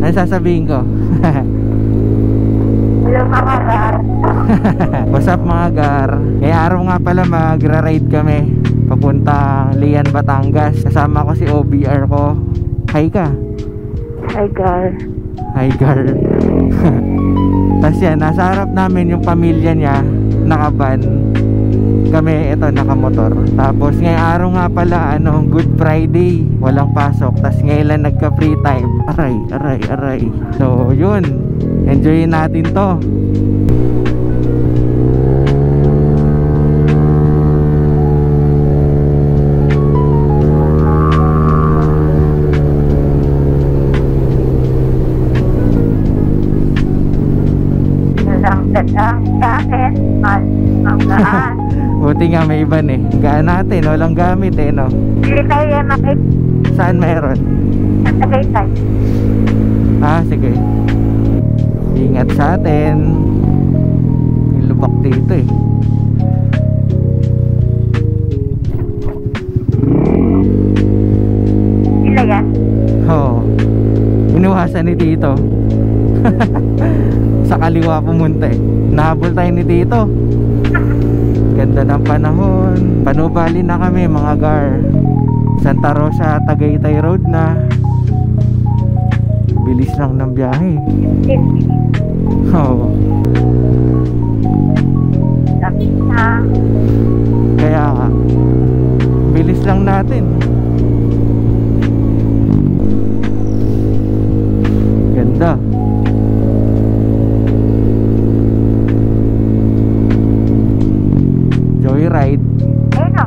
Ano sasabihin ko? Hello mga gar. What's up mga gar? Ngayong araw nga pala magra-ride kami papuntang Lian, Batangas. Kasama ko si OBR ko. Hi ka. Hi gar. Hi gar. Tapos yan, nasa harap namin yung pamilya niya, nakaban. Kami, ito, nakamotor. Tapos ngayong araw nga pala, Good Friday. Walang pasok. Tapos ngayon lang nagka-free time. Aray. So, yun. Enjoyin natin to. Buti nga may iban eh. Gaan natin, walang gamit eh, no? Hindi tayo makik. Saan mayroon? Sa Tagaytay. Ah, sige. Ingat sa atin. Yung lubak dito eh. Sila yan? Oo. Inuwasan ni Tito. Sa kaliwa pumunta eh. Nahabol tayo ni Tito. Ganda ng panahon. Panubali na kami mga gar. Santa Rosa, Tagaytay Road na. Bilis lang ng biyahe. Oo. Lapit na. Kaya nga, bilis lang natin. Ganda. Joyride. Ayun o.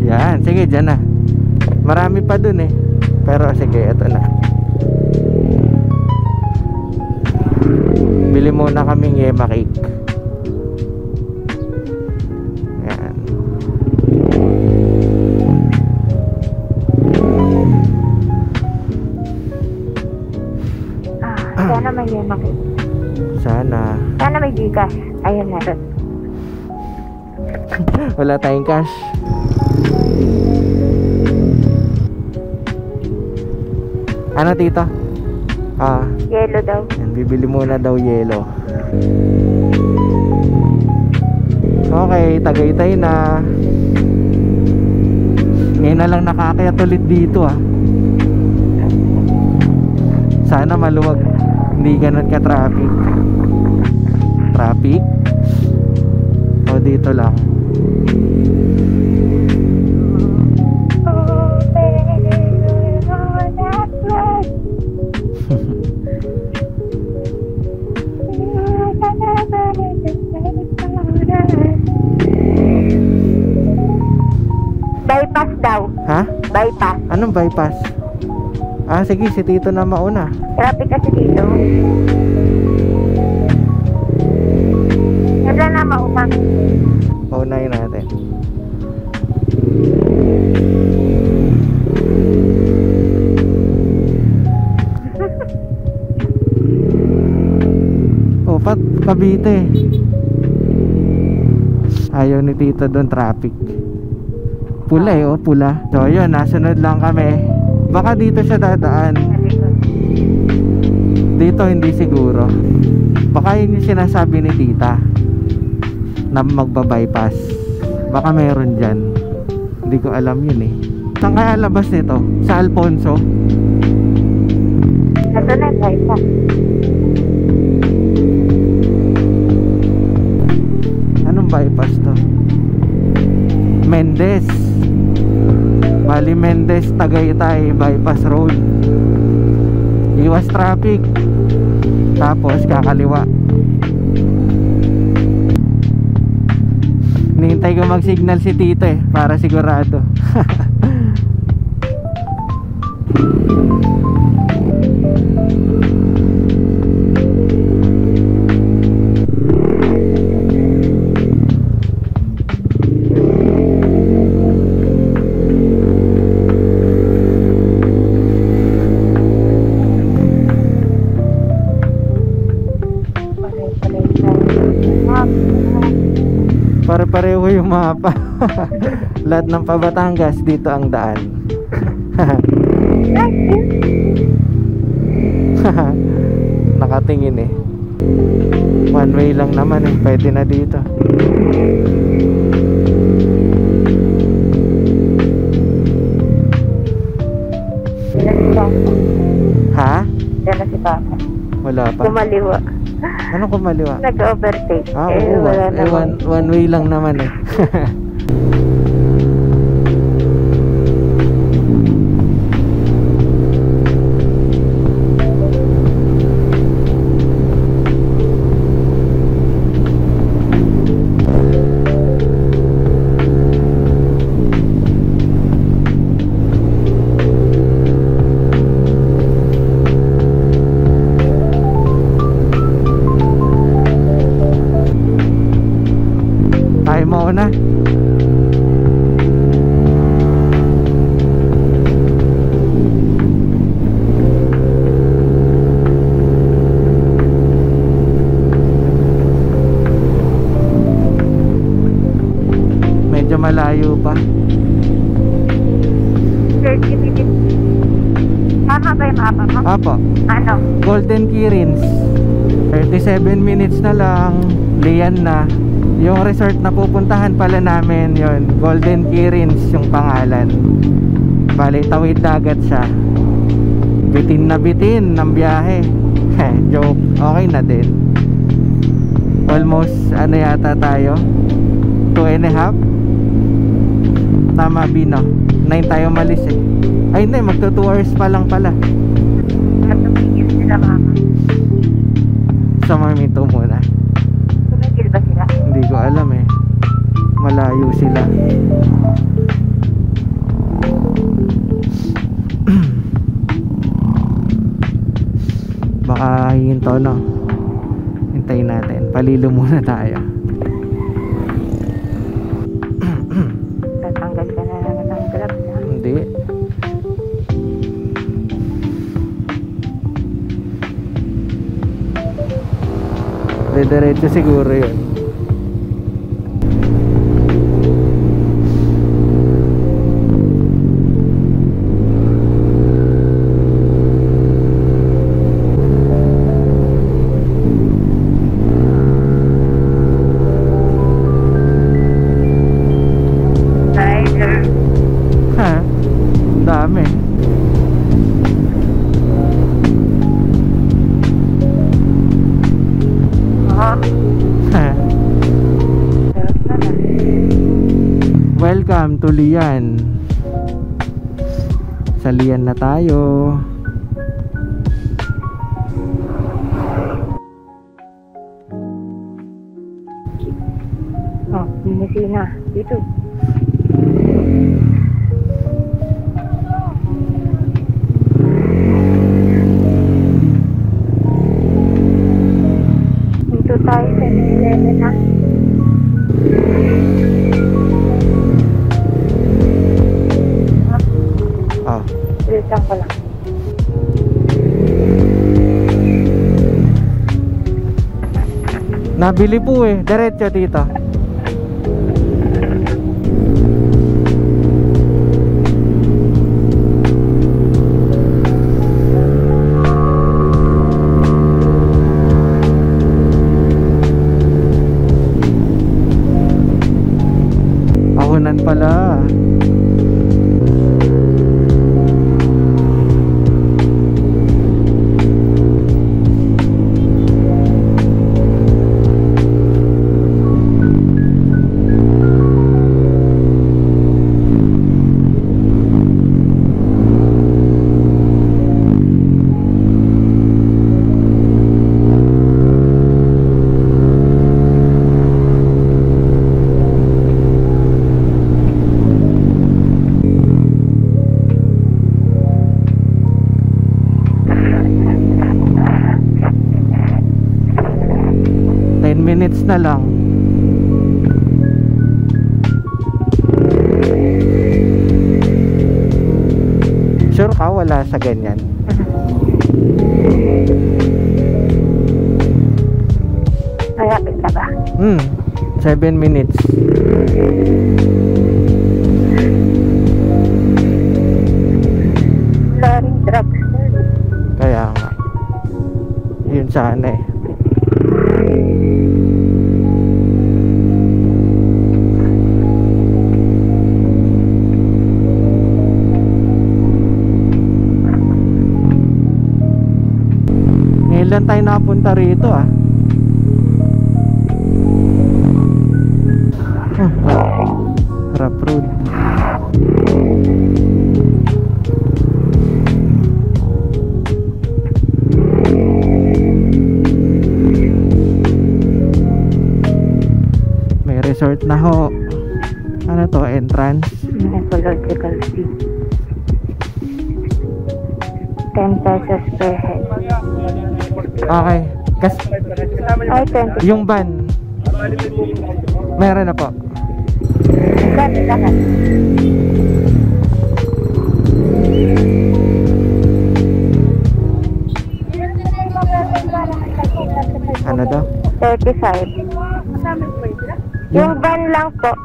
Yan, sige, dyan na. Marami pa dun eh. Pero sige, eto na. Bili muna kaming yema cake. Yan. Sana may yema cake. Sana may Gcash. Ayun na rin. Wala tayong cash. Ano tito? Yellow daw. Yan, bibili muna daw yelo. Okay, Tagaytay na. Ngayon na lang nakakayat ulit dito ah. Sana maluwag. Hindi ganun ka traffic. Traffic? O dito lang. Bypass daw. Ha? Bypass. Anong bypass? Ah, sige, si Tito na mauna. Traffic kasi dito. Wala na maunang. Paunayin natin. Oh, Cavite. Ayaw ni Tito doon traffic. Pula eh, oh, pula. So yun, nasunod lang kami. Baka dito siya dadaan. Dito hindi siguro. Baka yun yung sinasabi ni Tita na magbabypass. Baka meron dyan. Hindi ko alam yun eh. Saan kaya labas nito? Sa Alfonso? Ito na, bypass. Anong bypass to? Mendez. Bali Mendez, Tagaytay bypass road. Iwas traffic. Tapos kakaliwa. Nihintay ko mag-signal si Tito eh, para sigurado. Pare-pareho yung mapa. Lahat ng Pabatangas dito ang daan. nakatingin eh. One way lang naman eh, pwede na dito. Ha? Yan na si Papa. Wala pa. Kumaliwa. Ano kumaliwa? Nag-overtake. Oo, wala one way lang naman eh. Tayo mauna. Medyo malayo pa. 30 minutes. Tama ba yung mapa mo? Apo, Ano? Golden Kirins. 37 minutes na lang. Lian na. Yung resort na pupuntahan pala namin yon, Golden Kirins yung pangalan. Bali tawid dagat siya. Bitin na bitin ng biyahe. Joke, okay na din. Almost ano yata tayo, 2.5. Tama Bino, 9 tayo malis eh. Ay hindi, magto 2 hours pa lang pala. Tumigil sila mama. Sa Marmito muna. Tumigil ba sila? Hindi ko alam eh. Malayo sila. Baka hinto no. Hintayin natin. Palilo muna tayo. Tatanggal ka na naman ng grab na. Hindi. Diretso siguro yun. Rider. Ha? Dami. Oo. Ha? Sarap na na. Welcome to Lian. Sa Lian na tayo. Oh, Minisina. Dito. Dito tayo sa 7-Eleven ha. Oh. Ulitan ko lang. Nabili po eh. Diretso dito. Ahonan pala. Minutes na lang. Sure ka wala sa ganyan? Malapit na ba? 7 minutes. Wala rin drugs. Kaya nga. Yun sana eh. Ngayon lang tayo nakapunta rito ah. Rough road. May resort na ho. Ano to? Entrance? Ecological fee. 10 pesos per head. Okay. Ay, 20. Yung van, meron na po. Lahat. Ano daw? 35. Yung van lang po,